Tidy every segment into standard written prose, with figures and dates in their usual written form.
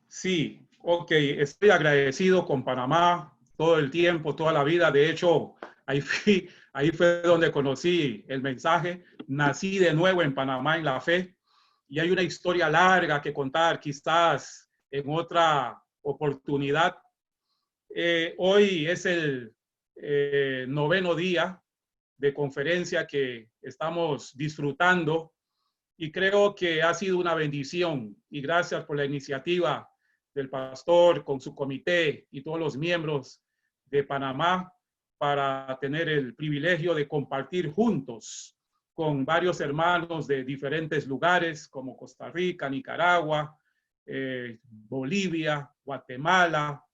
Sí, ok, estoy agradecido con Panamá todo el tiempo, toda la vida. De hecho, ahí fue donde conocí el mensaje. Nací de nuevo en Panamá en la fe y hay una historia larga que contar, quizás en otra oportunidad. Hoy es el noveno día de conferencia que estamos disfrutando y creo que ha sido una bendición y gracias por la iniciativa del pastor con su comité y todos los miembros de Panamá para tener el privilegio de compartir juntos con varios hermanos de diferentes lugares como Costa Rica, Nicaragua, Bolivia, Guatemala,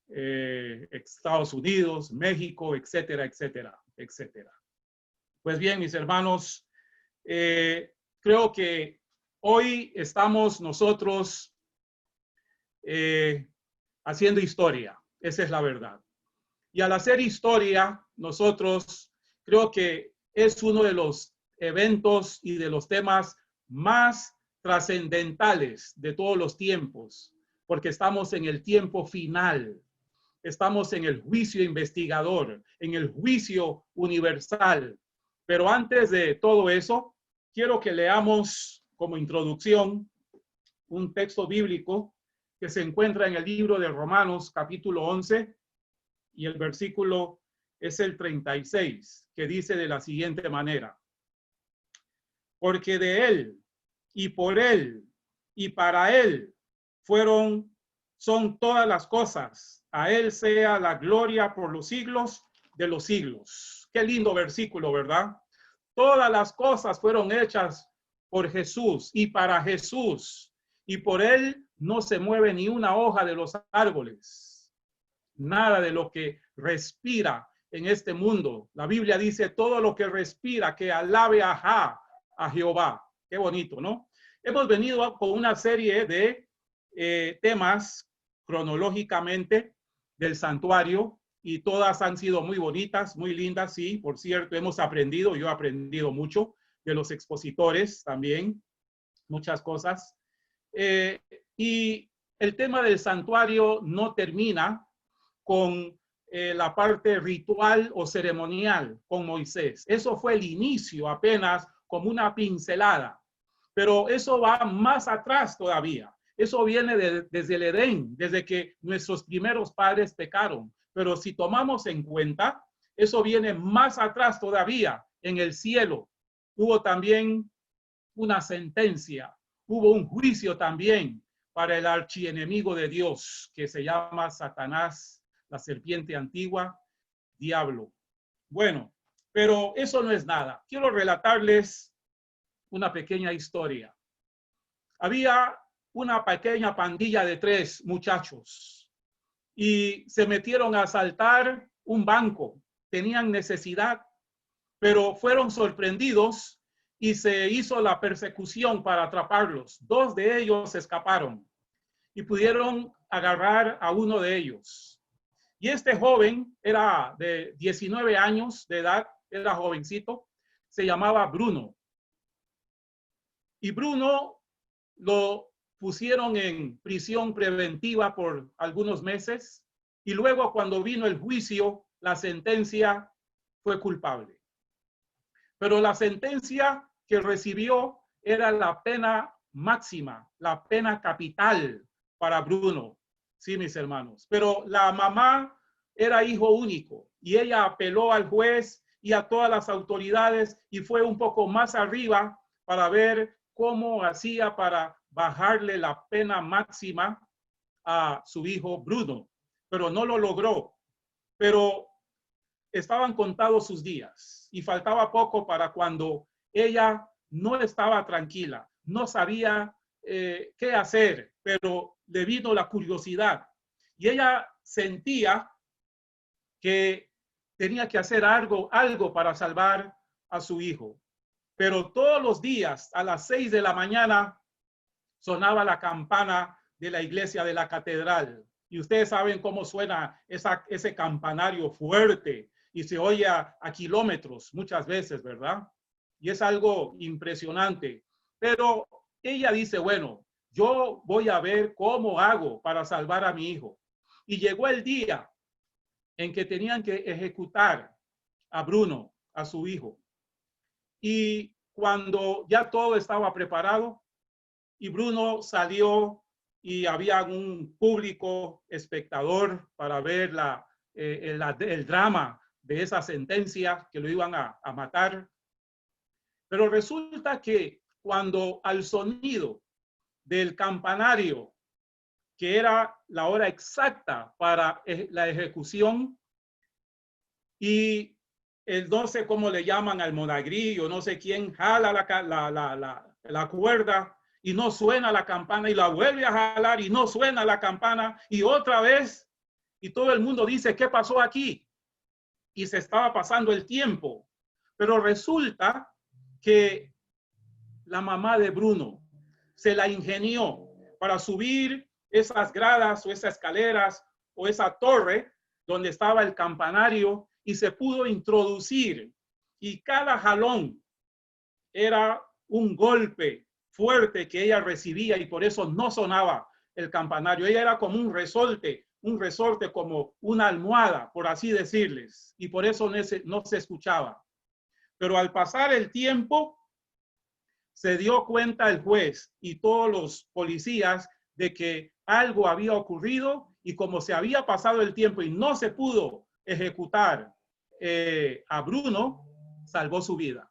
Estados Unidos, México, etcétera, etcétera, etcétera. Pues bien, mis hermanos, creo que hoy estamos nosotros haciendo historia, esa es la verdad. Y al hacer historia, nosotros creo que es uno de los eventos y de los temas más trascendentales de todos los tiempos, porque estamos en el tiempo final, estamos en el juicio investigador, en el juicio universal. Pero antes de todo eso, quiero que leamos como introducción un texto bíblico que se encuentra en el libro de Romanos, capítulo 11, y el versículo es el 36, que dice de la siguiente manera: porque de él, y por él, y para él son todas las cosas. A él sea la gloria por los siglos de los siglos. Qué lindo versículo, ¿verdad? Todas las cosas fueron hechas por Jesús y para Jesús, y por él no se mueve ni una hoja de los árboles. Nada de lo que respira en este mundo. La Biblia dice: todo lo que respira, que alabe a Jehová. Qué bonito, ¿no? Hemos venido con una serie de temas cronológicamente del santuario y todas han sido muy bonitas, muy lindas. Sí, por cierto, hemos aprendido, yo he aprendido mucho de los expositores también, muchas cosas. Y el tema del santuario no termina con la parte ritual o ceremonial con Moisés. Eso fue el inicio, apenas como una pincelada, pero eso va más atrás todavía. Eso viene desde el Edén, desde que nuestros primeros padres pecaron. Pero si tomamos en cuenta, eso viene más atrás todavía, en el cielo. Hubo también una sentencia, hubo un juicio también para el archienemigo de Dios, que se llama Satanás, la serpiente antigua, diablo. Bueno, pero eso no es nada. Quiero relatarles una pequeña historia. Había una pequeña pandilla de 3 muchachos y se metieron a asaltar un banco. Tenían necesidad, pero fueron sorprendidos y se hizo la persecución para atraparlos. 2 de ellos escaparon y pudieron agarrar a uno de ellos. Y este joven era de 19 años de edad, era jovencito, se llamaba Bruno. Y Bruno lo pusieron en prisión preventiva por algunos meses y luego cuando vino el juicio, la sentencia fue culpable. Pero la sentencia que recibió era la pena máxima, la pena capital para Bruno. Sí, mis hermanos. Pero la mamá era hijo único y ella apeló al juez y a todas las autoridades y fue un poco más arriba para ver cómo hacía para bajarle la pena máxima a su hijo Bruno, pero no lo logró. Pero estaban contados sus días y faltaba poco para cuando ella no estaba tranquila, no sabía qué hacer, pero le vino la curiosidad y ella sentía que tenía que hacer algo para salvar a su hijo. Pero todos los días a las 6 de la mañana sonaba la campana de la iglesia de la catedral. Y ustedes saben cómo suena ese campanario fuerte y se oye a kilómetros muchas veces, ¿verdad? Y es algo impresionante. Pero ella dice, bueno, yo voy a ver cómo hago para salvar a mi hijo. Y llegó el día en que tenían que ejecutar a Bruno, a su hijo. Y cuando ya todo estaba preparado y Bruno salió y había un público espectador para ver el drama de esa sentencia que lo iban a matar. Pero resulta que cuando al sonido del campanario, que era la hora exacta para la ejecución, y no sé cómo le llaman al monagrillo, no sé quién jala la cuerda y no suena la campana, y la vuelve a jalar y no suena la campana, y otra vez, y todo el mundo dice, ¿qué pasó aquí? Y se estaba pasando el tiempo. Pero resulta que la mamá de Bruno se la ingenió para subir esas gradas o esas escaleras o esa torre donde estaba el campanario, y se pudo introducir, y cada jalón era un golpe fuerte que ella recibía, y por eso no sonaba el campanario. Ella era como un resorte como una almohada, por así decirles, y por eso no se escuchaba. Pero al pasar el tiempo, se dio cuenta el juez y todos los policías de que algo había ocurrido, y como se había pasado el tiempo y no se pudo ejecutar a Bruno, salvó su vida.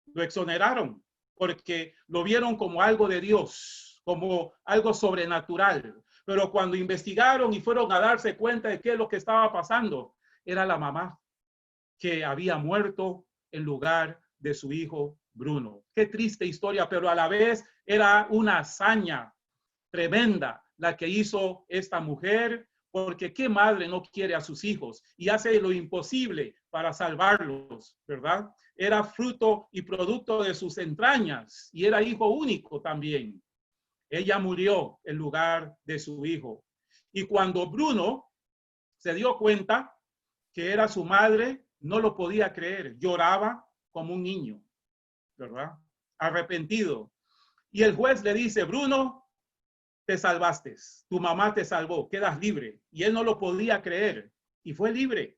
Lo exoneraron porque lo vieron como algo de Dios, como algo sobrenatural. Pero cuando investigaron y fueron a darse cuenta de qué es lo que estaba pasando, era la mamá que había muerto en lugar de su hijo Bruno. Qué triste historia, pero a la vez era una hazaña tremenda la que hizo esta mujer, porque qué madre no quiere a sus hijos y hace lo imposible para salvarlos, ¿verdad? Era fruto y producto de sus entrañas y era hijo único también. Ella murió en lugar de su hijo. Y cuando Bruno se dio cuenta que era su madre, no lo podía creer, lloraba como un niño, ¿verdad? Arrepentido. Y el juez le dice, Bruno, te salvaste, tu mamá te salvó, quedas libre. Y él no lo podía creer y fue libre.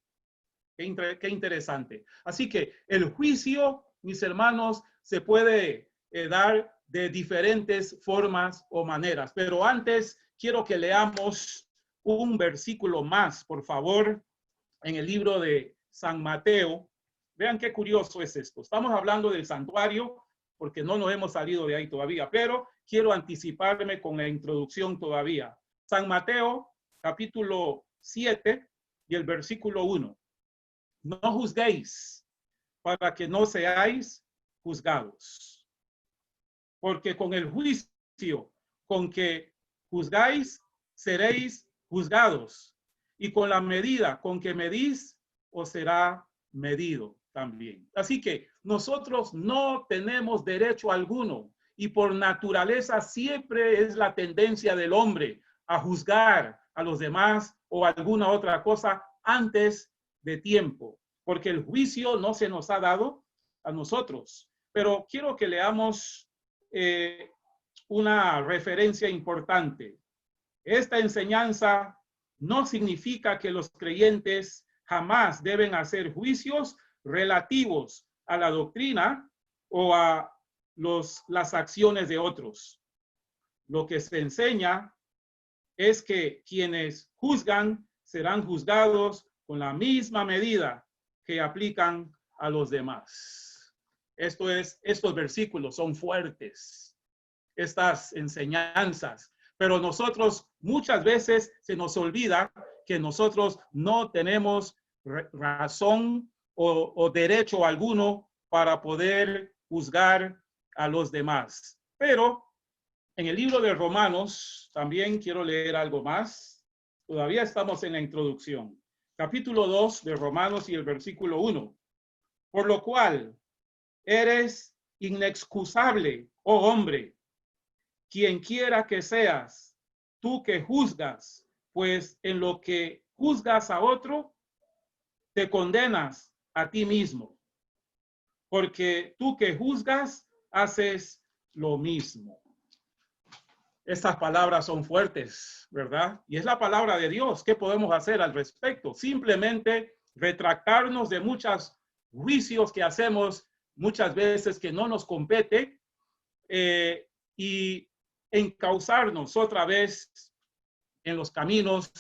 Qué interesante. Así que el juicio, mis hermanos, se puede dar de diferentes formas o maneras. Pero antes quiero que leamos un versículo más, por favor, en el libro de San Mateo. Vean qué curioso es esto. Estamos hablando del santuario porque no nos hemos salido de ahí todavía, pero quiero anticiparme con la introducción todavía. San Mateo, capítulo 7 y el versículo 1. No juzguéis para que no seáis juzgados, porque con el juicio con que juzgáis, seréis juzgados, y con la medida con que medís, os será medido también. Así que nosotros no tenemos derecho alguno, y por naturaleza siempre es la tendencia del hombre a juzgar a los demás o alguna otra cosa antes de tiempo, porque el juicio no se nos ha dado a nosotros. Pero quiero que leamos una referencia importante. Esta enseñanza no significa que los creyentes jamás deben hacer juicios relativos a la doctrina o a las acciones de otros. Lo que se enseña es que quienes juzgan serán juzgados con la misma medida que aplican a los demás. Estos versículos son fuertes, estas enseñanzas, pero nosotros muchas veces se nos olvida que nosotros no tenemos razón o derecho alguno para poder juzgar a los demás. Pero en el libro de Romanos también quiero leer algo más. Todavía estamos en la introducción. Capítulo 2 de Romanos y el versículo 1. Por lo cual eres inexcusable, oh hombre, quien quiera que seas, tú que juzgas, pues en lo que juzgas a otro, te condenas a ti mismo, porque tú que juzgas, haces lo mismo. Estas palabras son fuertes, ¿verdad? Y es la palabra de Dios. ¿Qué podemos hacer al respecto? Simplemente retractarnos de muchos juicios que hacemos muchas veces que no nos compete y encauzarnos otra vez en los caminos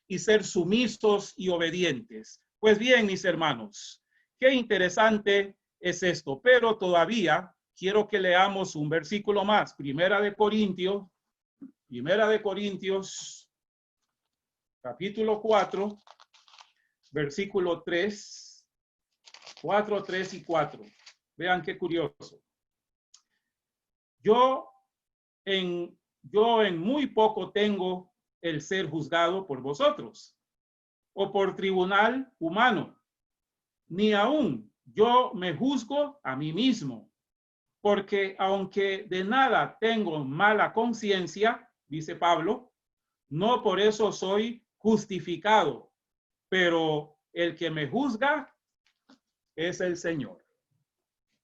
y ser sumisos y obedientes. Pues bien, mis hermanos, qué interesante es esto, pero todavía quiero que leamos un versículo más, Primera de Corintios, capítulo 4, versículo 3, 4, 3 y 4. Vean qué curioso. Yo en muy poco tengo el ser juzgado por vosotros o por tribunal humano, ni aún yo me juzgo a mí mismo, porque aunque de nada tengo mala conciencia, dice Pablo, no por eso soy justificado, pero el que me juzga es el Señor.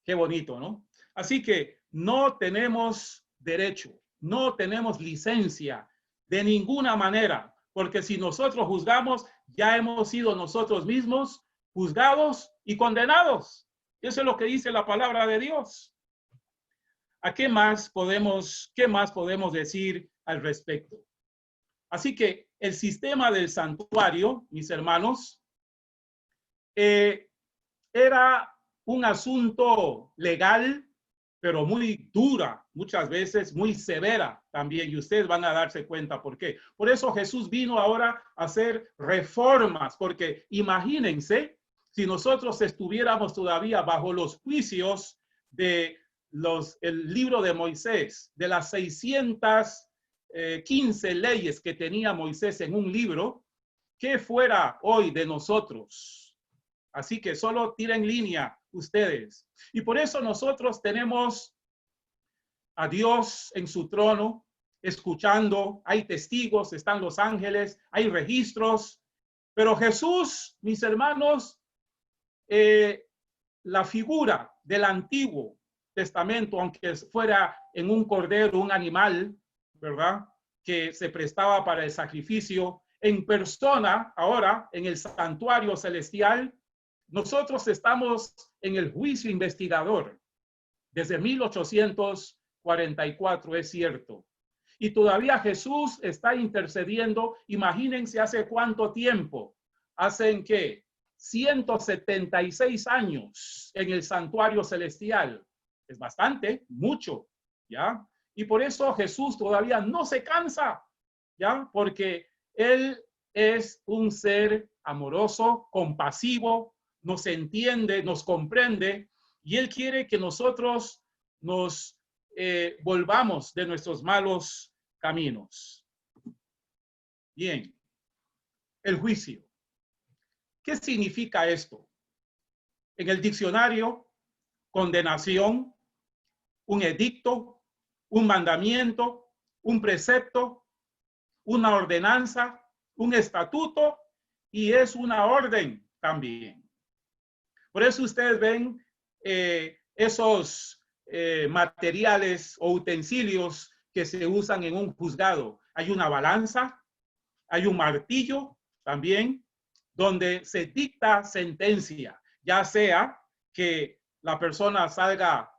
Qué bonito, ¿no? Así que no tenemos derecho, no tenemos licencia de ninguna manera, porque si nosotros juzgamos, ya hemos sido nosotros mismos juzgados y condenados. Eso es lo que dice la palabra de Dios. ¿A qué más podemos decir al respecto? Así que el sistema del santuario, mis hermanos, era un asunto legal, pero muy dura, muchas veces muy severa también, y ustedes van a darse cuenta por qué. Por eso Jesús vino ahora a hacer reformas, porque imagínense si nosotros estuviéramos todavía bajo los juicios de el libro de Moisés, de las 615 leyes que tenía Moisés en un libro, ¿qué fuera hoy de nosotros? Así que solo tiren línea ustedes. Y por eso nosotros tenemos a Dios en su trono, escuchando, hay testigos, están los ángeles, hay registros, pero Jesús, mis hermanos, la figura del Antiguo Testamento, aunque fuera en un cordero, un animal, ¿verdad?, que se prestaba para el sacrificio, en persona, ahora en el santuario celestial, nosotros estamos en el juicio investigador desde 1844, es cierto. Y todavía Jesús está intercediendo. Imagínense hace cuánto tiempo. ¿Hacen qué? 176 años en el santuario celestial. Es bastante, mucho, ¿ya? Y por eso Jesús todavía no se cansa, ¿ya? Porque Él es un ser amoroso, compasivo, nos entiende, nos comprende, y Él quiere que nosotros nos volvamos de nuestros malos caminos. Bien, el juicio. ¿Qué significa esto? En el diccionario, condenación, un edicto, un mandamiento, un precepto, una ordenanza, un estatuto, y es una orden también. Por eso ustedes ven esos materiales o utensilios que se usan en un juzgado. Hay una balanza, hay un martillo también, donde se dicta sentencia, ya sea que la persona salga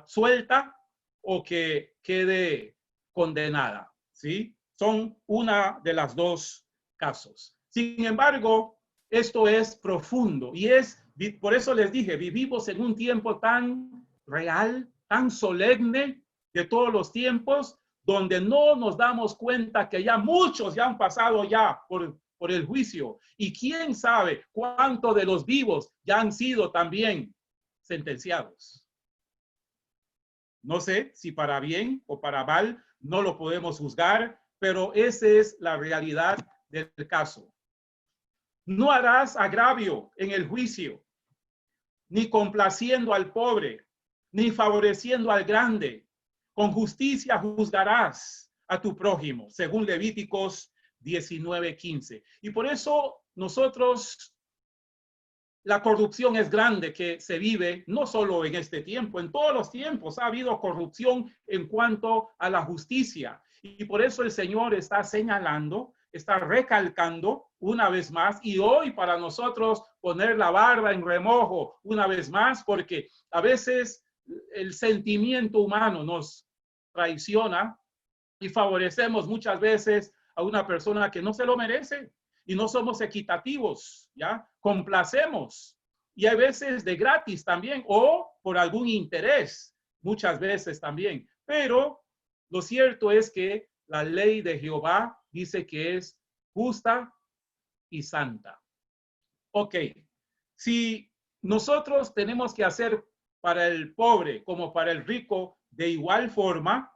suelta o que quede condenada, ¿sí? Son una de las dos casos. Sin embargo, esto es profundo y por eso les dije, vivimos en un tiempo tan real, tan solemne de todos los tiempos, donde no nos damos cuenta que ya muchos ya han pasado ya por el juicio. Y quién sabe cuántos de los vivos ya han sido también sentenciados. No sé si para bien o para mal, no lo podemos juzgar, pero esa es la realidad del caso. No harás agravio en el juicio, ni complaciendo al pobre, ni favoreciendo al grande. Con justicia juzgarás a tu prójimo, según Levíticos 19:15. Y por eso nosotros la corrupción es grande que se vive no solo en este tiempo, en todos los tiempos ha habido corrupción en cuanto a la justicia. Y por eso el Señor está señalando, está recalcando una vez más, y hoy para nosotros poner la barba en remojo una vez más, porque a veces el sentimiento humano nos traiciona y favorecemos muchas veces a una persona que no se lo merece y no somos equitativos, ¿ya? Complacemos y a veces de gratis también o por algún interés, muchas veces también. Pero lo cierto es que la ley de Jehová dice que es justa y santa. Ok, si nosotros tenemos que hacer para el pobre como para el rico de igual forma,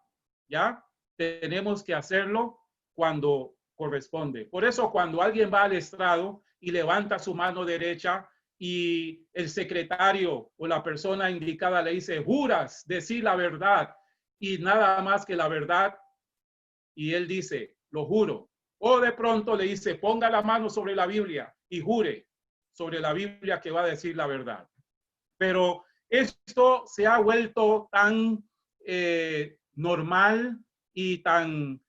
¿ya? Tenemos que hacerlo cuando corresponde. Por eso cuando alguien va al estrado y levanta su mano derecha y el secretario o la persona indicada le dice, juras decir la verdad y nada más que la verdad, y él dice, lo juro. O de pronto le dice, ponga la mano sobre la Biblia y jure sobre la Biblia que va a decir la verdad. Pero esto se ha vuelto tan normal y tan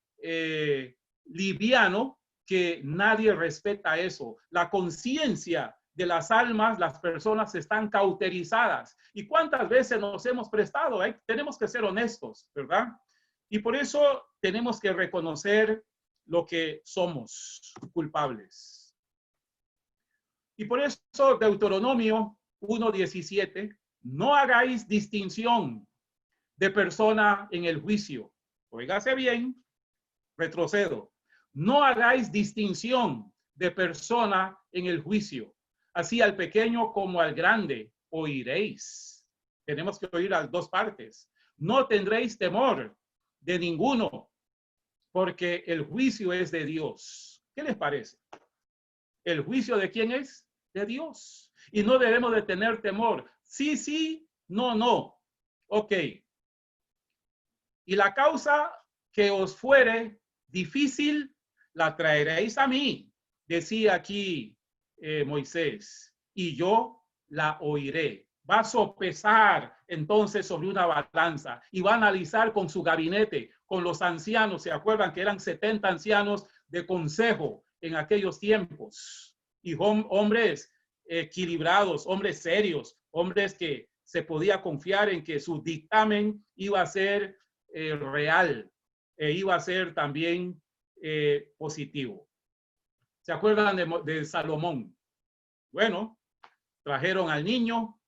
liviano que nadie respeta eso. La conciencia de las almas, las personas están cauterizadas. ¿Y cuántas veces nos hemos prestado? Tenemos que ser honestos, ¿verdad? Y por eso tenemos que reconocer lo que somos culpables. Y por eso Deuteronomio 1:17, no hagáis distinción de persona en el juicio. Óigase bien, retrocedo. No hagáis distinción de persona en el juicio. Así al pequeño como al grande oiréis. Tenemos que oír a dos partes. No tendréis temor de ninguno, porque el juicio es de Dios. ¿Qué les parece? ¿El juicio de quién es? De Dios. Y no debemos de tener temor. Sí, sí, no, no. Ok. Y la causa que os fuere difícil, la traeréis a mí, decía aquí Moisés, y yo la oiré. Va a sopesar entonces sobre una balanza y va a analizar con su gabinete, con los ancianos. ¿Se acuerdan que eran 70 ancianos de consejo en aquellos tiempos? Y hombres equilibrados, hombres serios, hombres que se podía confiar en que su dictamen iba a ser real e iba a ser también positivo. ¿Se acuerdan de Salomón? Bueno, trajeron al niño,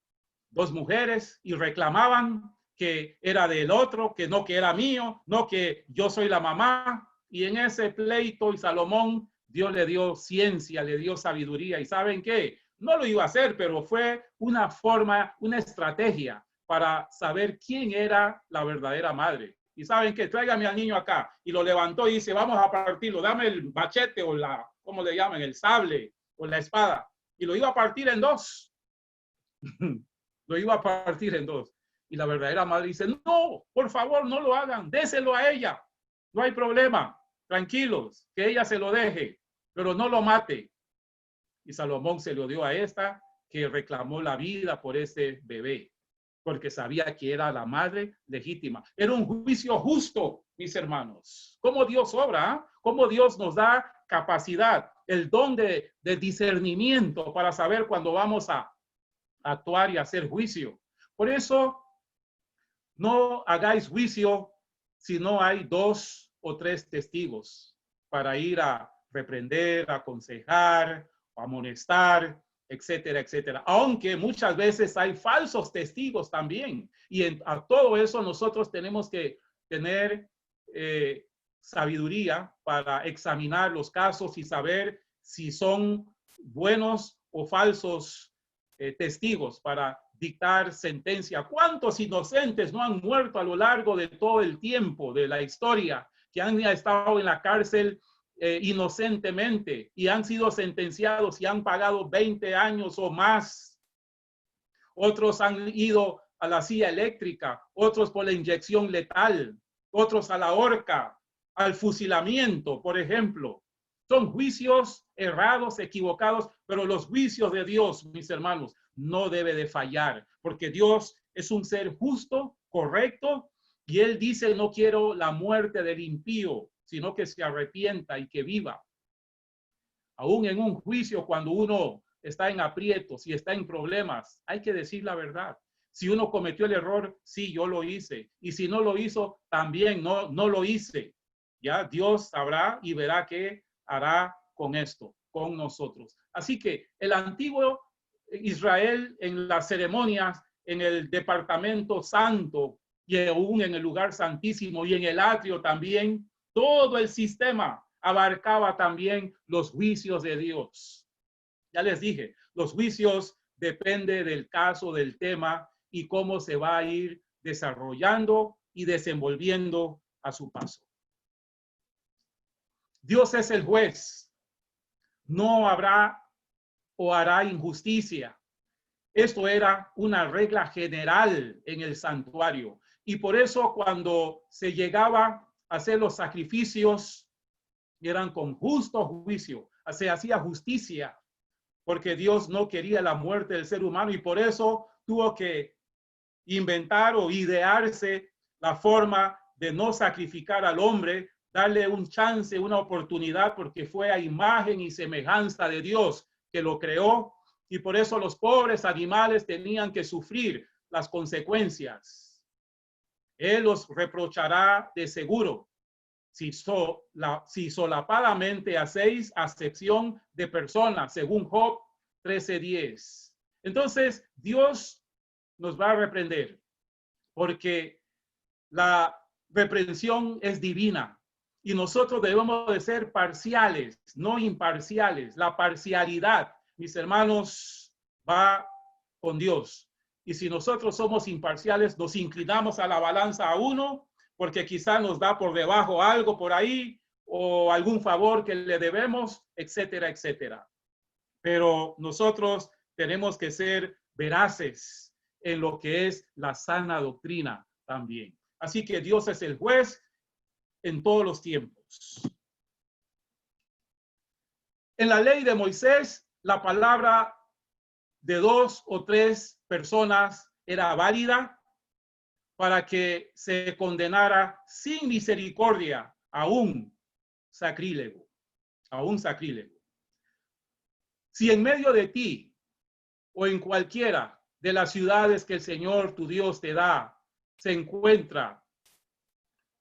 dos mujeres, y reclamaban que era del otro, que no, que era mío, no, que yo soy la mamá. Y en ese pleito, y Salomón, Dios le dio ciencia, le dio sabiduría. ¿Y saben qué? No lo iba a hacer, pero fue una forma, una estrategia para saber quién era la verdadera madre. Y saben qué, tráigame al niño acá. Y lo levantó y dice, vamos a partirlo, dame el machete o la, ¿cómo le llaman? El sable o la espada. Y lo iba a partir en dos. Lo iba a partir en dos. Y la verdadera madre dice, no, por favor, no lo hagan, déselo a ella. No hay problema, tranquilos, que ella se lo deje, pero no lo mate. Y Salomón se lo dio a esta que reclamó la vida por ese bebé, porque sabía que era la madre legítima. Era un juicio justo, mis hermanos. ¿Cómo Dios obra? ¿Eh? ¿Cómo Dios nos da capacidad, el don de discernimiento para saber cuándo vamos a actuar y hacer juicio? Por eso, no hagáis juicio si no hay 2 o 3 testigos para ir a reprender, a aconsejar, a amonestar, etcétera, etcétera. Aunque muchas veces hay falsos testigos también. Y a todo eso nosotros tenemos que tener sabiduría para examinar los casos y saber si son buenos o falsos testigos para dictar sentencia. ¿Cuántos inocentes no han muerto a lo largo de todo el tiempo de la historia, que han estado en la cárcel inocentemente y han sido sentenciados y han pagado 20 años o más? Otros han ido a la silla eléctrica, otros por la inyección letal, otros a la horca, al fusilamiento, por ejemplo. Son juicios errados, equivocados, pero los juicios de Dios, mis hermanos, no debe de fallar, porque Dios es un ser justo, correcto, y Él dice, no quiero la muerte del impío, sino que se arrepienta y que viva. Aún en un juicio, cuando uno está en aprietos y está en problemas, hay que decir la verdad. Si uno cometió el error, sí, yo lo hice. Y si no lo hizo, también no lo hice. Ya Dios sabrá y verá qué hará con esto, con nosotros. Así que el antiguo Israel en las ceremonias, en el departamento santo y aún en el lugar santísimo y en el atrio también, todo el sistema abarcaba también los juicios de Dios. Ya les dije, los juicios depende del caso, del tema y cómo se va a ir desarrollando y desenvolviendo a su paso. Dios es el juez. No habrá o hará injusticia. Esto era una regla general en el santuario. Y por eso cuando se llegaba a hacer los sacrificios, eran con justo juicio. Se hacía justicia, porque Dios no quería la muerte del ser humano y por eso tuvo que inventar o idearse la forma de no sacrificar al hombre, darle un chance, una oportunidad, porque fue a imagen y semejanza de Dios que lo creó, y por eso los pobres animales tenían que sufrir las consecuencias. Él los reprochará de seguro si solapadamente hacéis acepción de personas, según Job 13:10. Entonces, Dios nos va a reprender porque la reprensión es divina y nosotros debemos de ser parciales, no imparciales. La parcialidad, mis hermanos, va con Dios. Y si nosotros somos imparciales, nos inclinamos a la balanza a uno, porque quizá nos da por debajo algo por ahí o algún favor que le debemos, etcétera, etcétera. Pero nosotros tenemos que ser veraces en lo que es la sana doctrina también. Así que Dios es el juez en todos los tiempos. En la ley de Moisés, la palabra de 2 o 3 personas era válida para que se condenara sin misericordia a un sacrílego, a un sacrílego. Si en medio de ti o en cualquiera de las ciudades que el Señor tu Dios te da, se encuentra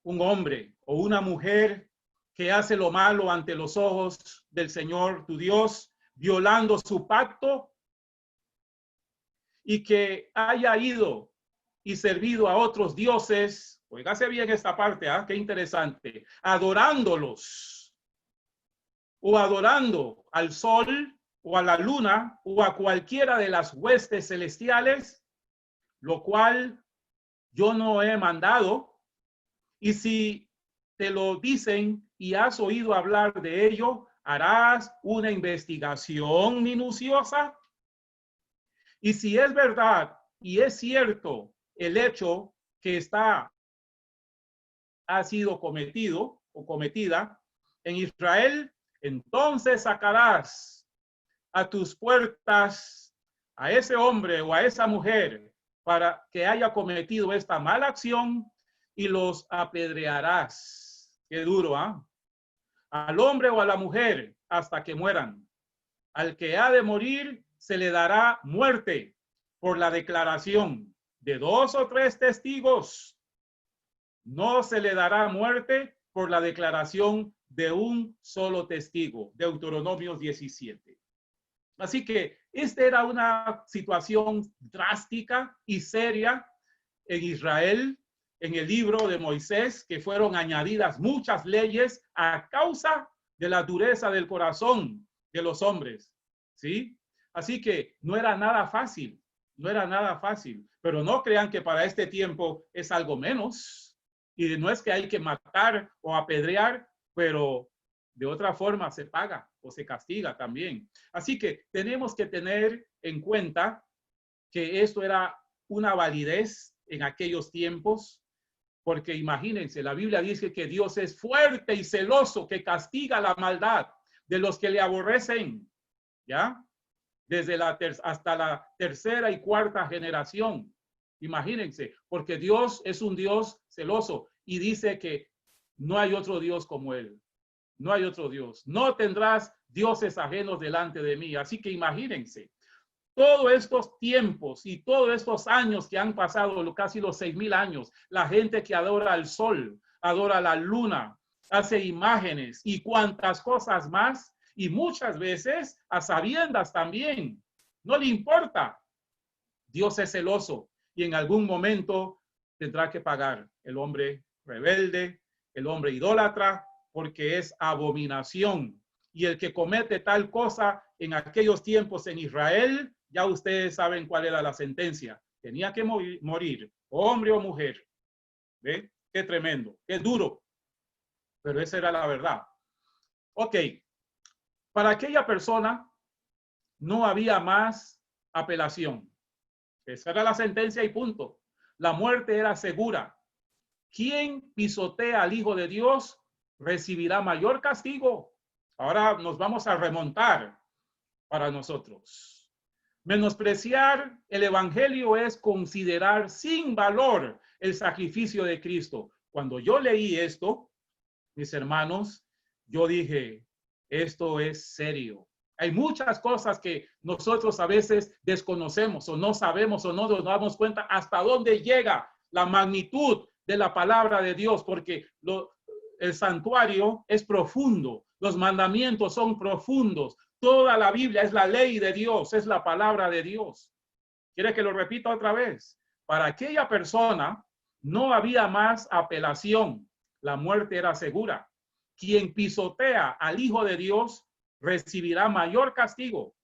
un hombre o una mujer que hace lo malo ante los ojos del Señor tu Dios, violando su pacto, y que haya ido y servido a otros dioses, oígase bien esta parte, qué interesante, adorándolos o adorando al sol o a la luna o a cualquiera de las huestes celestiales, lo cual yo no he mandado, y si te lo dicen y has oído hablar de ello, harás una investigación minuciosa. Y si es verdad y es cierto el hecho que ha sido cometido o cometida en Israel, entonces sacarás a tus puertas a ese hombre o a esa mujer para que haya cometido esta mala acción y los apedrearás. Qué duro, ¿ah? Al hombre o a la mujer hasta que mueran. Al que ha de morir se le dará muerte por la declaración de 2 o 3 testigos. No se le dará muerte por la declaración de un solo testigo. Deuteronomio 17. Así que esta era una situación drástica y seria en Israel, en el libro de Moisés, que fueron añadidas muchas leyes a causa de la dureza del corazón de los hombres, ¿sí? Así que no era nada fácil, no era nada fácil, pero no crean que para este tiempo es algo menos, y no es que hay que matar o apedrear, pero de otra forma se paga o se castiga también. Así que tenemos que tener en cuenta que esto era una validez en aquellos tiempos, porque imagínense, la Biblia dice que Dios es fuerte y celoso, que castiga la maldad. de los que le aborrecen, ¿ya? Desde hasta la tercera y cuarta generación. Imagínense, porque Dios es un Dios celoso y dice que no hay otro Dios como Él. No hay otro Dios. No tendrás dioses ajenos delante de mí. Así que imagínense, todos estos tiempos y todos estos años que han pasado, casi los 6,000 años, la gente que adora al sol, adora la luna, hace imágenes y cuantas cosas más, y muchas veces a sabiendas también. No le importa. Dios es celoso y en algún momento tendrá que pagar el hombre rebelde, el hombre idólatra, porque es abominación. Y el que comete tal cosa en aquellos tiempos en Israel, ya ustedes saben cuál era la sentencia. Tenía que morir, hombre o mujer. ¿Ve? Qué tremendo, qué duro. Pero esa era la verdad. Ok, para aquella persona no había más apelación. Esa era la sentencia y punto. La muerte era segura. Quien pisotea al Hijo de Dios recibirá mayor castigo. Ahora nos vamos a remontar para nosotros. Menospreciar el evangelio es considerar sin valor el sacrificio de Cristo. Cuando yo leí esto, mis hermanos, yo dije, esto es serio. Hay muchas cosas que nosotros a veces desconocemos o no sabemos o no nos damos cuenta hasta dónde llega la magnitud de la palabra de Dios, porque el santuario es profundo, los mandamientos son profundos, toda la Biblia es la ley de Dios, es la palabra de Dios. ¿Quiere que lo repita otra vez? Para aquella persona no había más apelación, la muerte era segura. Quien pisotea al Hijo de Dios recibirá mayor castigo.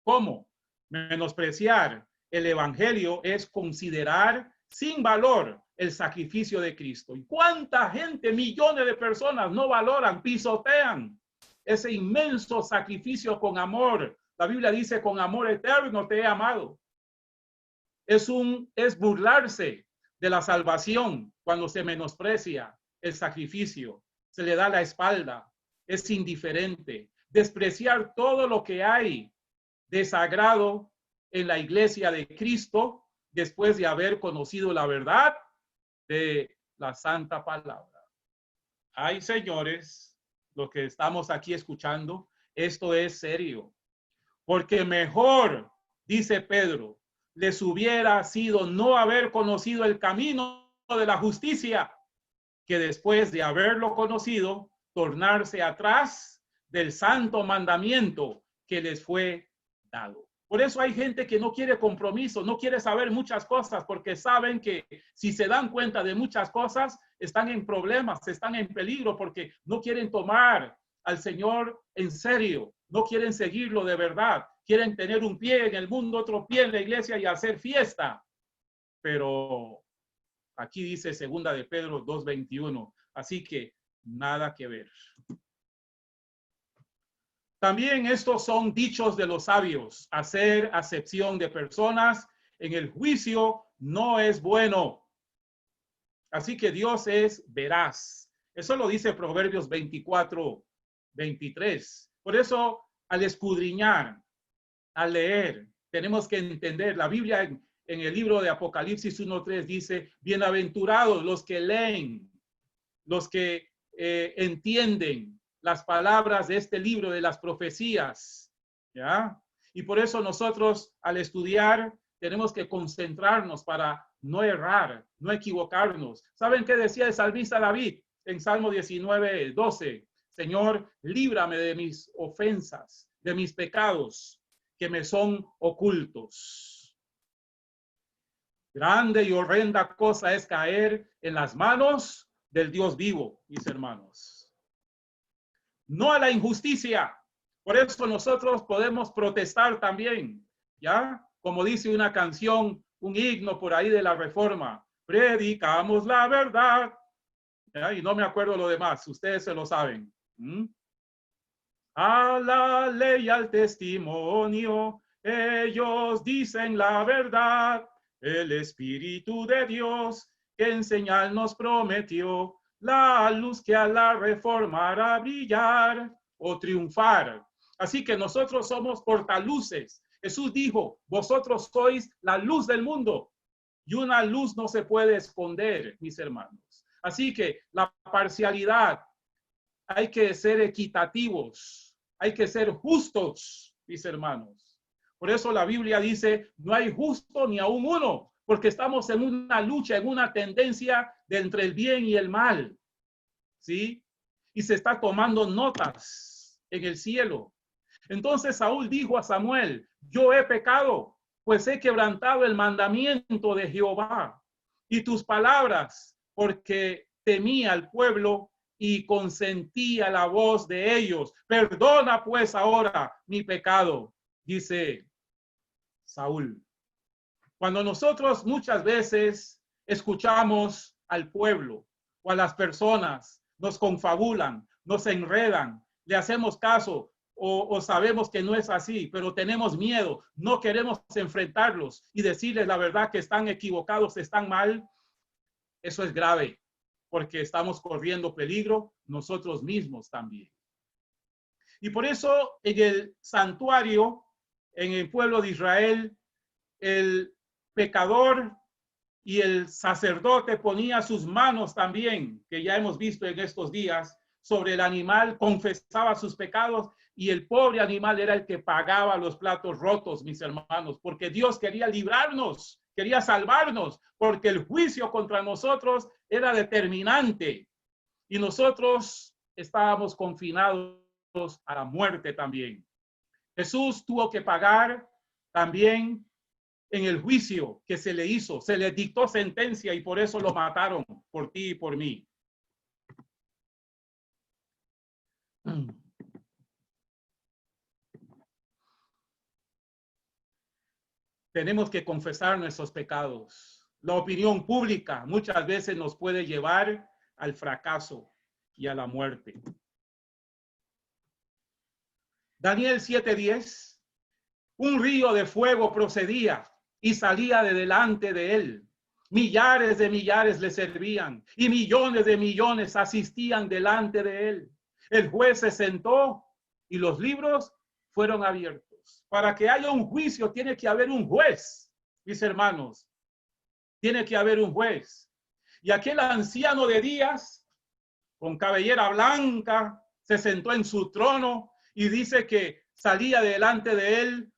¿Cómo? Menospreciar el evangelio es considerar sin valor el sacrificio de Cristo. ¿Y cuánta gente, millones de personas no valoran, pisotean ese inmenso sacrificio con amor? La Biblia dice, con amor eterno te he amado. Es burlarse de la salvación cuando se menosprecia el sacrificio, se le da la espalda, es indiferente, despreciar todo lo que hay de sagrado en la iglesia de Cristo después de haber conocido la verdad de la santa palabra. Ay, señores, lo que estamos aquí escuchando, esto es serio, porque mejor, dice Pedro, les hubiera sido no haber conocido el camino de la justicia, que después de haberlo conocido, tornarse atrás del santo mandamiento que les fue dado. Por eso hay gente que no quiere compromiso, no quiere saber muchas cosas, porque saben que si se dan cuenta de muchas cosas, están en problemas, están en peligro, porque no quieren tomar al Señor en serio, no quieren seguirlo de verdad, quieren tener un pie en el mundo, otro pie en la iglesia y hacer fiesta. Pero aquí dice 2 de Pedro 2:21, así que nada que ver. También estos son dichos de los sabios. Hacer acepción de personas en el juicio no es bueno. Así que Dios es veraz. Eso lo dice Proverbios 24:23. Por eso, al escudriñar, al leer, tenemos que entender. La Biblia en el libro de Apocalipsis 1:3 dice, bienaventurados los que leen, los que entienden las palabras de este libro de las profecías, ¿ya? Y por eso nosotros al estudiar tenemos que concentrarnos para no errar, no equivocarnos. ¿Saben qué decía el salmista David en Salmo 19:12? Señor, líbrame de mis ofensas, de mis pecados que me son ocultos. Grande y horrenda cosa es caer en las manos del Dios vivo, mis hermanos. No a la injusticia. Por eso nosotros podemos protestar también, ¿ya? Como dice una canción, un himno por ahí de la Reforma. Predicamos la verdad. ¿Ya? Y no me acuerdo lo demás, ustedes se lo saben. A la ley, al testimonio, ellos dicen la verdad. El Espíritu de Dios que en señal nos prometió, la luz que a la Reforma hará brillar. o triunfar. Así que nosotros somos portaluces. Jesús dijo, vosotros sois la luz del mundo. Y una luz no se puede esconder, mis hermanos. Así que la parcialidad, hay que ser equitativos, hay que ser justos, mis hermanos. Por eso la Biblia dice, no hay justo ni aún uno, porque estamos en una lucha, en una tendencia de entre el bien y el mal, ¿sí? Y se está tomando notas en el cielo. Entonces Saúl dijo a Samuel, yo he pecado, pues he quebrantado el mandamiento de Jehová y tus palabras, porque temía al pueblo y consentía la voz de ellos. Perdona pues ahora mi pecado, dice Saúl. Cuando nosotros muchas veces escuchamos al pueblo o a las personas, nos confabulan, nos enredan, le hacemos caso o sabemos que no es así, pero tenemos miedo, no queremos enfrentarlos y decirles la verdad que están equivocados, están mal, eso es grave, porque estamos corriendo peligro nosotros mismos también. Y por eso en el santuario, en el pueblo de Israel, el pecador y el sacerdote ponía sus manos también, que ya hemos visto en estos días, sobre el animal, confesaba sus pecados y el pobre animal era el que pagaba los platos rotos, mis hermanos, porque Dios quería librarnos, quería salvarnos, porque el juicio contra nosotros era determinante y nosotros estábamos confinados a la muerte también. Jesús tuvo que pagar también en el juicio que se le hizo, se le dictó sentencia y por eso lo mataron, por ti y por mí. Tenemos que confesar nuestros pecados. La opinión pública muchas veces nos puede llevar al fracaso y a la muerte. Daniel 7:10, un río de fuego procedía y salía de delante de él. Millares de millares le servían y millones de millones asistían delante de él. El juez se sentó y los libros fueron abiertos. Para que haya un juicio tiene que haber un juez, mis hermanos. Tiene que haber un juez. Y aquel anciano de días, con cabellera blanca, se sentó en su trono y dice que salía delante de él,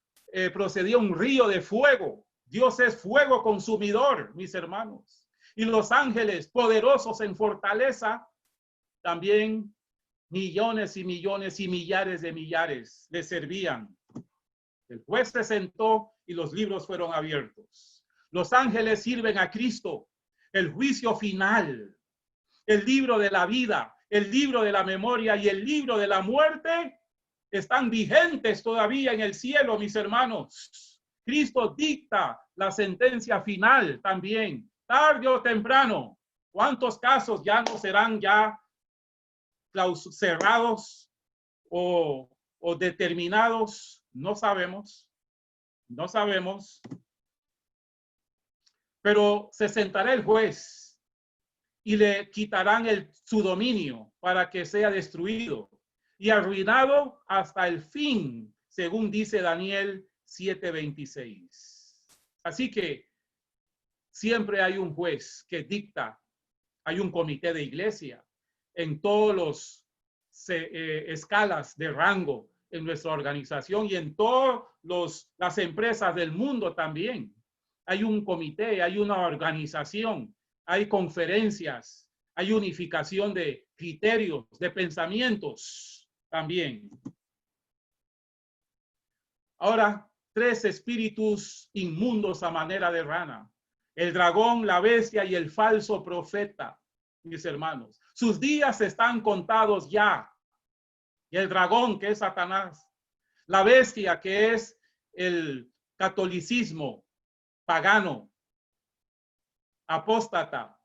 procedía un río de fuego. Dios es fuego consumidor, mis hermanos. Y los ángeles poderosos en fortaleza, también millones y millones y millares de millares le servían. El juez se sentó y los libros fueron abiertos. Los ángeles sirven a Cristo. El juicio final, el libro de la vida, el libro de la memoria y el libro de la muerte están vigentes todavía en el cielo, mis hermanos. Cristo dicta la sentencia final también, tarde o temprano. ¿Cuántos casos ya no serán ya cerrados o determinados? No sabemos, no sabemos. Pero se sentará el juez y le quitarán su dominio para que sea destruido y arruinado hasta el fin, según dice Daniel 7:26. Así que siempre hay un juez que dicta, hay un comité de iglesia en todos los escalas de rango en nuestra organización y en todas las empresas del mundo también. Hay un comité, hay una organización, hay conferencias, hay unificación de criterios, de pensamientos también. Ahora, 3 espíritus inmundos a manera de rana. El dragón, la bestia y el falso profeta, mis hermanos. Sus días están contados ya. Y el dragón, que es Satanás. La bestia, que es el catolicismo pagano, apóstata.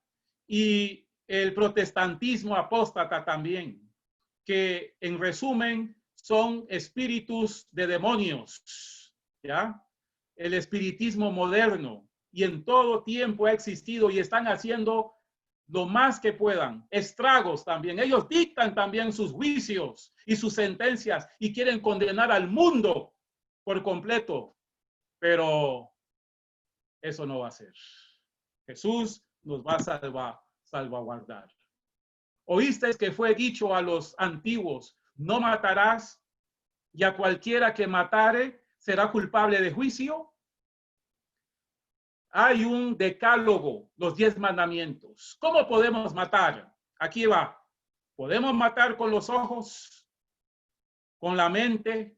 Y el protestantismo apóstata también. Que en resumen son espíritus de demonios, ¿ya? El espiritismo moderno y en todo tiempo ha existido y están haciendo lo más que puedan, estragos también. Ellos dictan también sus juicios y sus sentencias y quieren condenar al mundo por completo, pero eso no va a ser. Jesús nos va a salvaguardar. Oísteis que fue dicho a los antiguos, no matarás, y a cualquiera que matare será culpable de juicio. Hay un decálogo, los 10 mandamientos. ¿Cómo podemos matar? Aquí va. Podemos matar con los ojos, con la mente,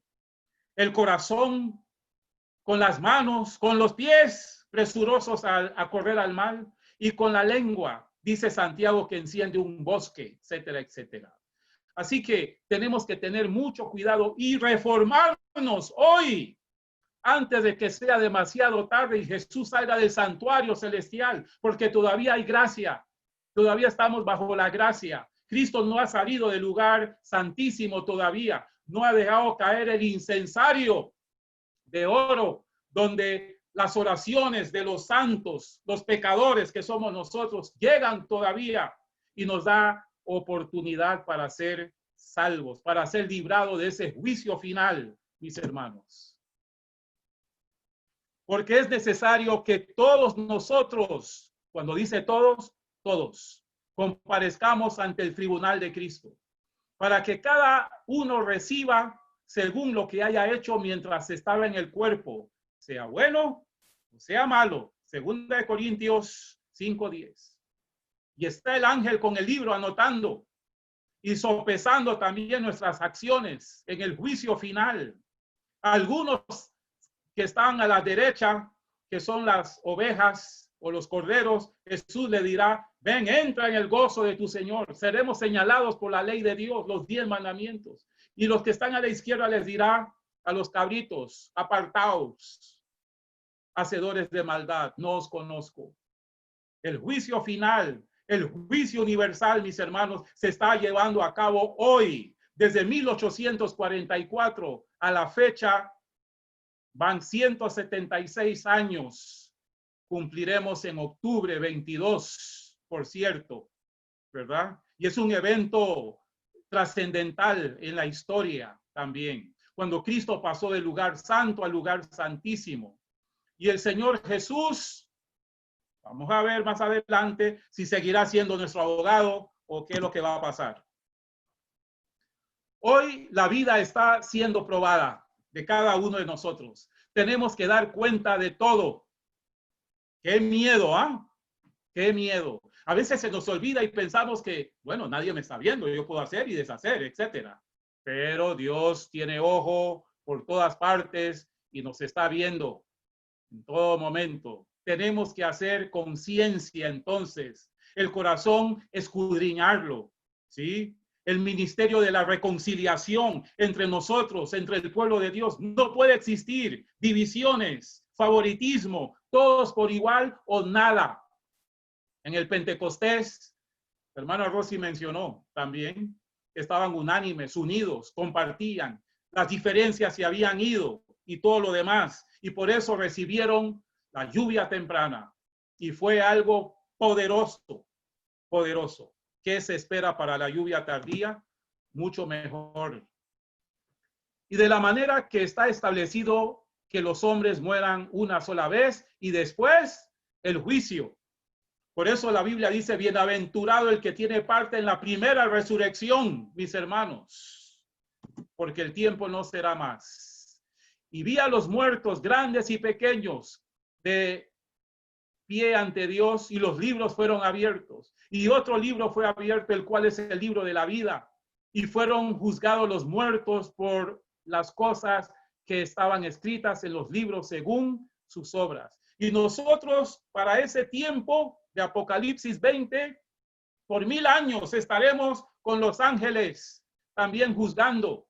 el corazón, con las manos, con los pies presurosos a correr al mal, y con la lengua, dice Santiago, que enciende un bosque, etcétera, etcétera. Así que tenemos que tener mucho cuidado y reformarnos hoy, antes de que sea demasiado tarde y Jesús salga del santuario celestial, porque todavía hay gracia, todavía estamos bajo la gracia. Cristo no ha salido del lugar santísimo todavía, no ha dejado caer el incensario de oro, donde las oraciones de los santos, los pecadores que somos nosotros, llegan todavía y nos da oportunidad para ser salvos, para ser librados de ese juicio final, mis hermanos. Porque es necesario que todos nosotros, cuando dice todos, todos, comparezcamos ante el tribunal de Cristo, para que cada uno reciba según lo que haya hecho mientras estaba en el cuerpo, sea bueno o sea malo. 2 Corintios 5:10. Y está el ángel con el libro anotando y sopesando también nuestras acciones en el juicio final. Algunos que están a la derecha, que son las ovejas o los corderos, Jesús le dirá, ven, entra en el gozo de tu Señor. Seremos señalados por la ley de Dios, los 10 mandamientos. Y los que están a la izquierda les dirá a los cabritos, apartaos, hacedores de maldad, no os conozco. El juicio final, el juicio universal, mis hermanos, se está llevando a cabo hoy. Desde 1844 a la fecha, van 176 años. Cumpliremos en octubre 22, por cierto, ¿verdad? Y es un evento trascendental en la historia también, cuando Cristo pasó del lugar santo al lugar santísimo. Y el Señor Jesús, vamos a ver más adelante si seguirá siendo nuestro abogado o qué es lo que va a pasar. Hoy la vida está siendo probada de cada uno de nosotros. Tenemos que dar cuenta de todo. Qué miedo, ¿ah? Qué miedo. A veces se nos olvida y pensamos que, bueno, nadie me está viendo, yo puedo hacer y deshacer, etcétera. Pero Dios tiene ojo por todas partes y nos está viendo en todo momento. Tenemos que hacer conciencia entonces. El corazón, escudriñarlo, ¿sí? El ministerio de la reconciliación entre nosotros, entre el pueblo de Dios. No puede existir divisiones, favoritismo, todos por igual o nada. En el Pentecostés, el hermano Rossi mencionó también, estaban unánimes, unidos, compartían, las diferencias se habían ido y todo lo demás. Y por eso recibieron la lluvia temprana. Y fue algo poderoso, poderoso. ¿Qué se espera para la lluvia tardía? Mucho mejor. Y de la manera que está establecido que los hombres mueran una sola vez y después el juicio. Por eso la Biblia dice, bienaventurado el que tiene parte en la primera resurrección, mis hermanos, porque el tiempo no será más. Y vi a los muertos, grandes y pequeños, de pie ante Dios, y los libros fueron abiertos. Y otro libro fue abierto, el cual es el libro de la vida. Y fueron juzgados los muertos por las cosas que estaban escritas en los libros según sus obras. Y nosotros, para ese tiempo de Apocalipsis 20, por 1000 años estaremos con los ángeles también juzgando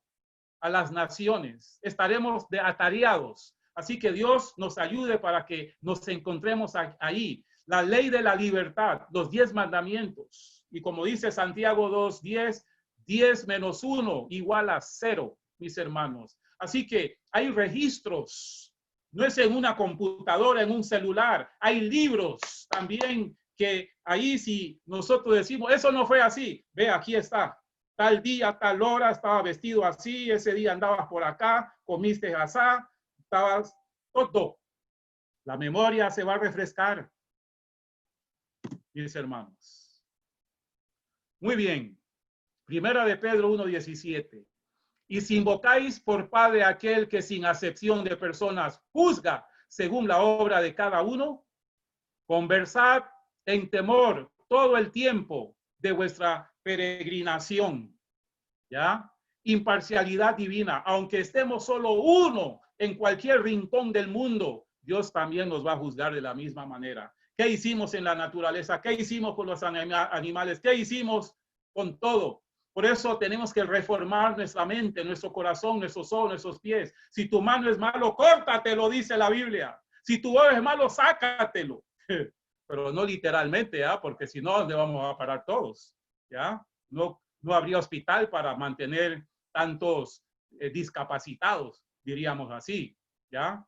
a las naciones. Estaremos atareados. Así que Dios nos ayude para que nos encontremos ahí. La ley de la libertad, los 10 mandamientos. Y como dice Santiago 2:10, 10 menos 1 igual a 0, mis hermanos. Así que hay registros. No es en una computadora, en un celular. Hay libros también que ahí si nosotros decimos, eso no fue así, ve, aquí está, tal día, tal hora, estaba vestido así, ese día andabas por acá, comiste asá, estabas todo. La memoria se va a refrescar, mis hermanos. Muy bien. Primera de Pedro 1:17. Y si invocáis por Padre aquel que sin acepción de personas juzga según la obra de cada uno, conversad en temor todo el tiempo de vuestra peregrinación, ¿ya? Imparcialidad divina. Aunque estemos solo uno en cualquier rincón del mundo, Dios también nos va a juzgar de la misma manera. ¿Qué hicimos en la naturaleza? ¿Qué hicimos con los animales? ¿Qué hicimos con todo? Por eso tenemos que reformar nuestra mente, nuestro corazón, nuestros ojos, nuestros pies. Si tu mano es malo, córtatelo, dice la Biblia. Si tu ojo es malo, sácatelo. Pero no literalmente, ¿ya? Porque si no, ¿dónde vamos a parar todos? ¿Ya? No habría hospital para mantener tantos discapacitados, diríamos así, ¿ya?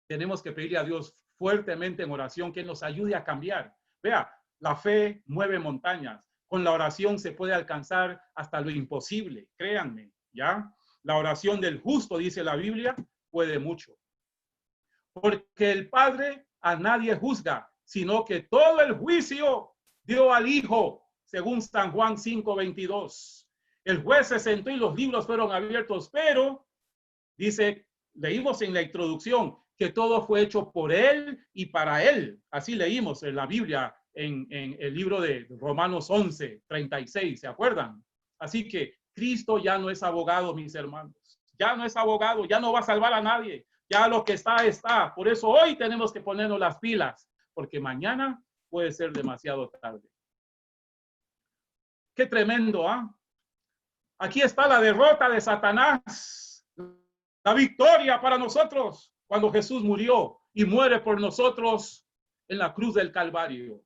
Tenemos que pedirle a Dios fuertemente en oración que nos ayude a cambiar. Vea, la fe mueve montañas. Con la oración se puede alcanzar hasta lo imposible, créanme, ¿ya? La oración del justo, dice la Biblia, puede mucho. Porque el Padre a nadie juzga, sino que todo el juicio dio al Hijo, según San Juan 5:22. El juez se sentó y los libros fueron abiertos, pero, dice, leímos en la introducción, que todo fue hecho por Él y para Él. Así leímos en la Biblia, en el libro de Romanos 11:36, ¿se acuerdan? Así que Cristo ya no es abogado, mis hermanos. Ya no es abogado, ya no va a salvar a nadie. Ya lo que está, está. Por eso hoy tenemos que ponernos las pilas, porque mañana puede ser demasiado tarde. Qué tremendo, ¿ah? Aquí está la derrota de Satanás, la victoria para nosotros cuando Jesús murió y muere por nosotros en la cruz del Calvario.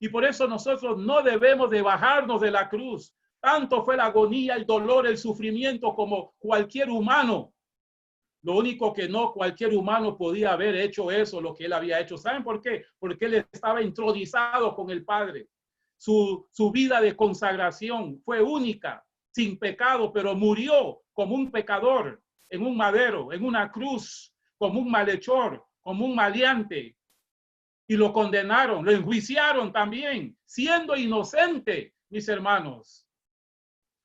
Y por eso nosotros no debemos de bajarnos de la cruz. Tanto fue la agonía, el dolor, el sufrimiento como cualquier humano. Lo único que no cualquier humano podía haber hecho eso, lo que él había hecho. ¿Saben por qué? Porque él estaba entronizado con el Padre. Su vida de consagración fue única, sin pecado, pero murió como un pecador en un madero, en una cruz, como un malhechor, como un maleante. Y lo condenaron, lo enjuiciaron también, siendo inocente, mis hermanos.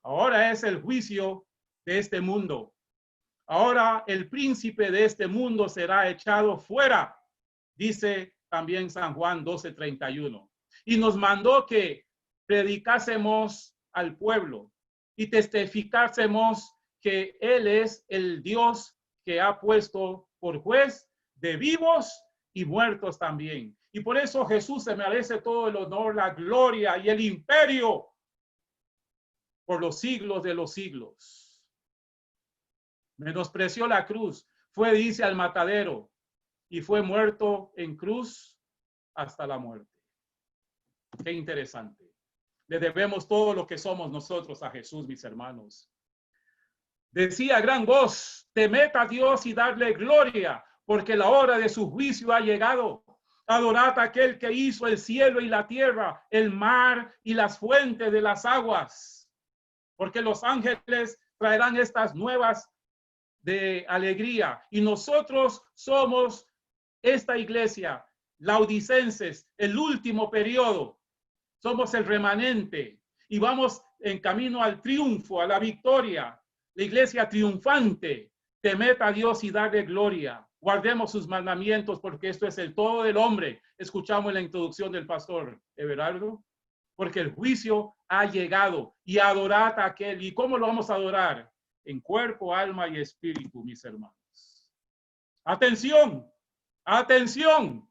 Ahora es el juicio de este mundo. Ahora el príncipe de este mundo será echado fuera, dice también San Juan 12:31. Y nos mandó que predicásemos al pueblo y testificásemos que Él es el Dios que ha puesto por juez de vivos y muertos también. Y por eso Jesús se merece todo el honor, la gloria y el imperio por los siglos de los siglos. Menospreció la cruz, fue, dice, al matadero y fue muerto en cruz hasta la muerte. Qué interesante. Le debemos todo lo que somos nosotros a Jesús, mis hermanos. Decía a gran voz, temed a Dios y darle gloria, porque la hora de su juicio ha llegado. Adorad a aquel que hizo el cielo y la tierra, el mar y las fuentes de las aguas. Porque los ángeles traerán estas nuevas de alegría. Y nosotros somos esta iglesia, laodicenses, el último periodo. Somos el remanente y vamos en camino al triunfo, a la victoria. La iglesia triunfante. Temed a Dios y darle gloria. Guardemos sus mandamientos porque esto es el todo del hombre. Escuchamos la introducción del pastor Everardo. Porque el juicio ha llegado y adorad a aquel. ¿Y cómo lo vamos a adorar? En cuerpo, alma y espíritu, mis hermanos. Atención, atención,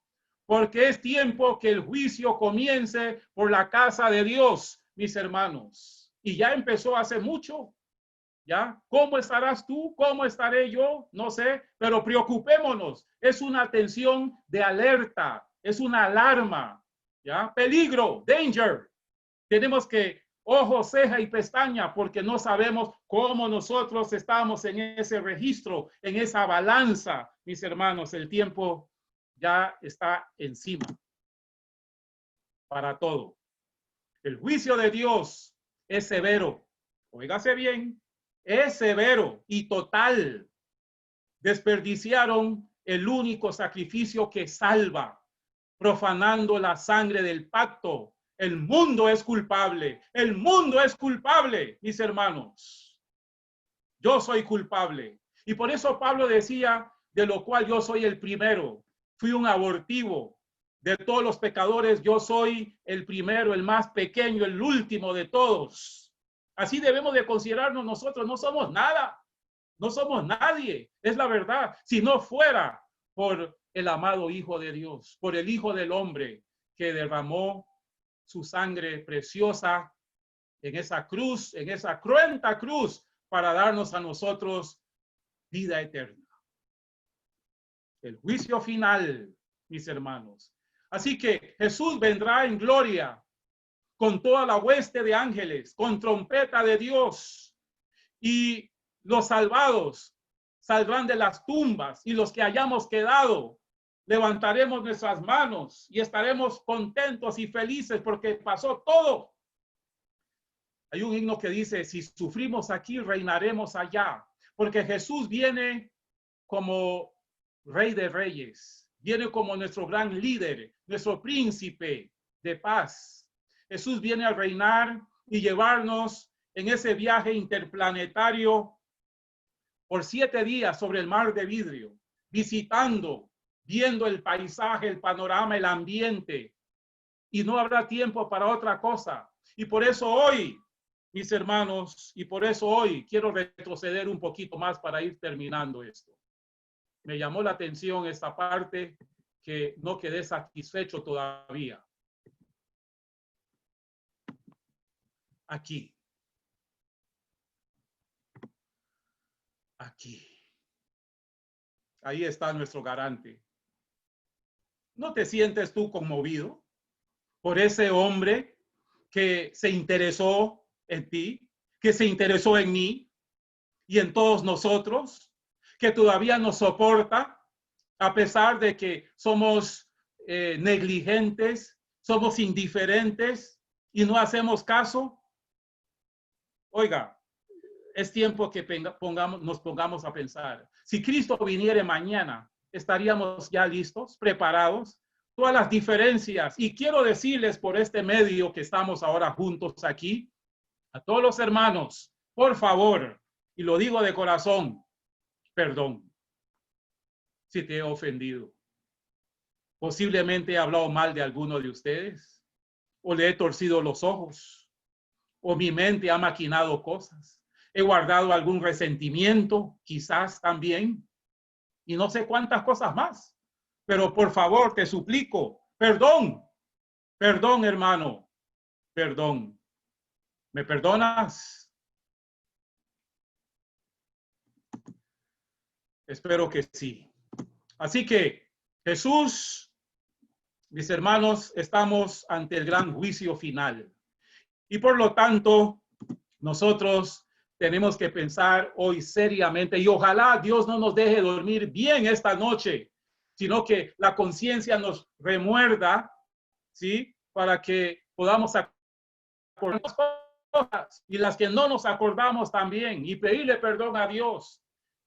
porque es tiempo que el juicio comience por la casa de Dios, mis hermanos. Y ya empezó hace mucho. ¿Ya? ¿Cómo estarás tú? ¿Cómo estaré yo? No sé, pero preocupémonos. Es una atención de alerta, es una alarma. ¿Ya? Peligro, danger. Tenemos que ojo, ceja y pestaña, porque no sabemos cómo nosotros estamos en ese registro, en esa balanza, mis hermanos. El tiempo ya está encima. para todo. El juicio de Dios es severo. Óigase bien, es severo y total. Desperdiciaron el único sacrificio que salva, profanando la sangre del pacto. El mundo es culpable. El mundo es culpable, mis hermanos. Yo soy culpable. Y por eso Pablo decía, de lo cual yo soy el primero. Fui un abortivo. De todos los pecadores, yo soy el primero, el más pequeño, el último de todos. Así debemos de considerarnos nosotros. No somos nada. No somos nadie. Es la verdad. Si no fuera por el amado Hijo de Dios, por el Hijo del Hombre que derramó su sangre preciosa en esa cruz, en esa cruenta cruz, para darnos a nosotros vida eterna. El juicio final, mis hermanos. Así que Jesús vendrá en gloria con toda la hueste de ángeles, con trompeta de Dios, y los salvados saldrán de las tumbas, y los que hayamos quedado levantaremos nuestras manos y estaremos contentos y felices porque pasó todo. Hay un himno que dice, si sufrimos aquí, reinaremos allá, porque Jesús viene como Rey de Reyes, viene como nuestro gran líder, nuestro príncipe de paz. Jesús viene a reinar y llevarnos en ese viaje interplanetario por 7 días sobre el mar de vidrio, visitando, viendo el paisaje, el panorama, el ambiente, y no habrá tiempo para otra cosa. Y por eso hoy, mis hermanos, y por eso hoy quiero retroceder un poquito más para ir terminando esto. Me llamó la atención esta parte que no quedé satisfecho todavía. Aquí. Aquí. Ahí está nuestro garante. ¿No te sientes tú conmovido por ese hombre que se interesó en ti, que se interesó en mí y en todos nosotros, que todavía nos soporta a pesar de que somos negligentes, somos indiferentes y no hacemos caso? Oiga, es tiempo que nos pongamos a pensar. Si Cristo viniera mañana, ¿estaríamos ya listos, preparados? Todas las diferencias. Y quiero decirles por este medio que estamos ahora juntos aquí, a todos los hermanos, por favor, y lo digo de corazón, perdón si te he ofendido. Posiblemente he hablado mal de alguno de ustedes, o le he torcido los ojos, o mi mente ha maquinado cosas. He guardado algún resentimiento, quizás también, y no sé cuántas cosas más. Pero por favor, te suplico, perdón, perdón, hermano, perdón. ¿Me perdonas? Espero que sí. Así que, Jesús, mis hermanos, estamos ante el gran juicio final. Y por lo tanto, nosotros tenemos que pensar hoy seriamente, y ojalá Dios no nos deje dormir bien esta noche, sino que la conciencia nos remuerda, ¿sí? Para que podamos acordarnos cosas y las que no nos acordamos también, y pedirle perdón a Dios,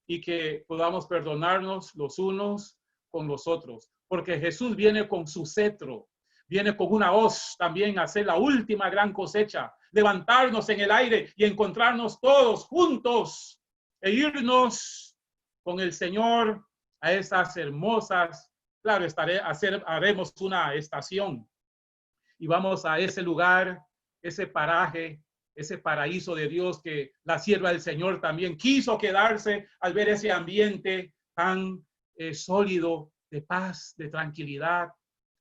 y que podamos perdonarnos los unos con los otros, porque Jesús viene con su cetro, viene con una hoz también a hacer la última gran cosecha, levantarnos en el aire y encontrarnos todos juntos e irnos con el Señor a esas hermosas, claro, haremos una estación y vamos a ese lugar, ese paraje, ese paraíso de Dios que la sierva del Señor también quiso quedarse al ver ese ambiente tan sólido, de paz, de tranquilidad,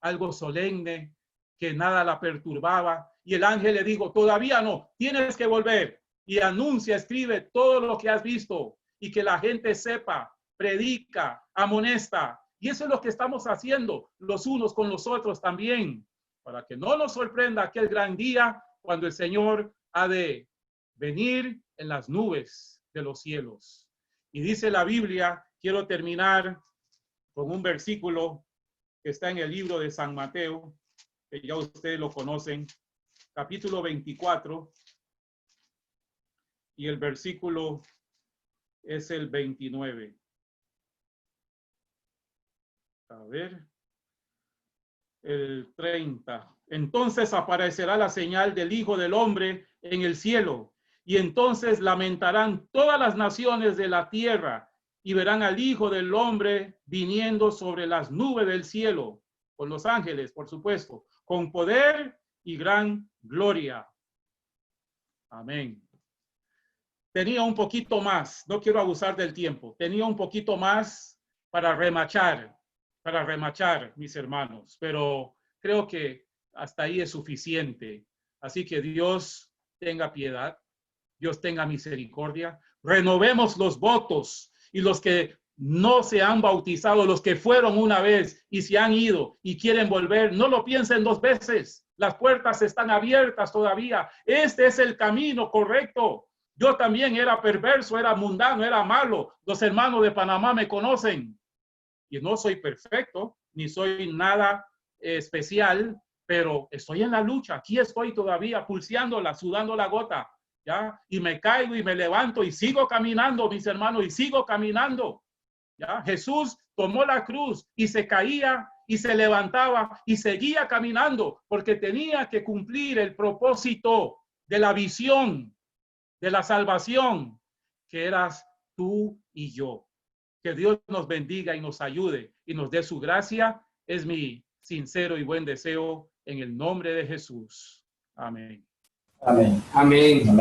algo solemne, que nada la perturbaba. Y el ángel le dijo, todavía no, tienes que volver y anuncia, escribe todo lo que has visto y que la gente sepa, predica, amonesta. Y eso es lo que estamos haciendo los unos con los otros también, para que no nos sorprenda aquel gran día cuando el Señor ha de venir en las nubes de los cielos. Y dice la Biblia, quiero terminar con un versículo que está en el libro de San Mateo, que ya ustedes lo conocen, capítulo 24, y el versículo es el 29. A ver, el 30. Entonces aparecerá la señal del Hijo del Hombre en el cielo, y entonces lamentarán todas las naciones de la tierra, y verán al Hijo del Hombre viniendo sobre las nubes del cielo, con los ángeles, por supuesto, con poder y gran gloria. Amén. Tenía un poquito más, no quiero abusar del tiempo, tenía un poquito más para remachar, mis hermanos, pero creo que hasta ahí es suficiente. Así que Dios tenga piedad, Dios tenga misericordia, renovemos los votos, y los que no se han bautizado, los que fueron una vez y se han ido y quieren volver, no lo piensen dos veces. Las puertas están abiertas todavía. Este es el camino correcto. Yo también era perverso, era mundano, era malo. Los hermanos de Panamá me conocen. Y no soy perfecto, ni soy nada especial, pero estoy en la lucha. Aquí estoy todavía pulseándola, sudando la gota, ¿ya? Y me caigo y me levanto y sigo caminando, mis hermanos, y sigo caminando, ¿ya? Jesús tomó la cruz y se caía y se levantaba y seguía caminando porque tenía que cumplir el propósito de la visión de la salvación, que eras tú y yo. Que Dios nos bendiga y nos ayude y nos dé su gracia. Es mi sincero y buen deseo en el nombre de Jesús. Amén. Amén. Amén.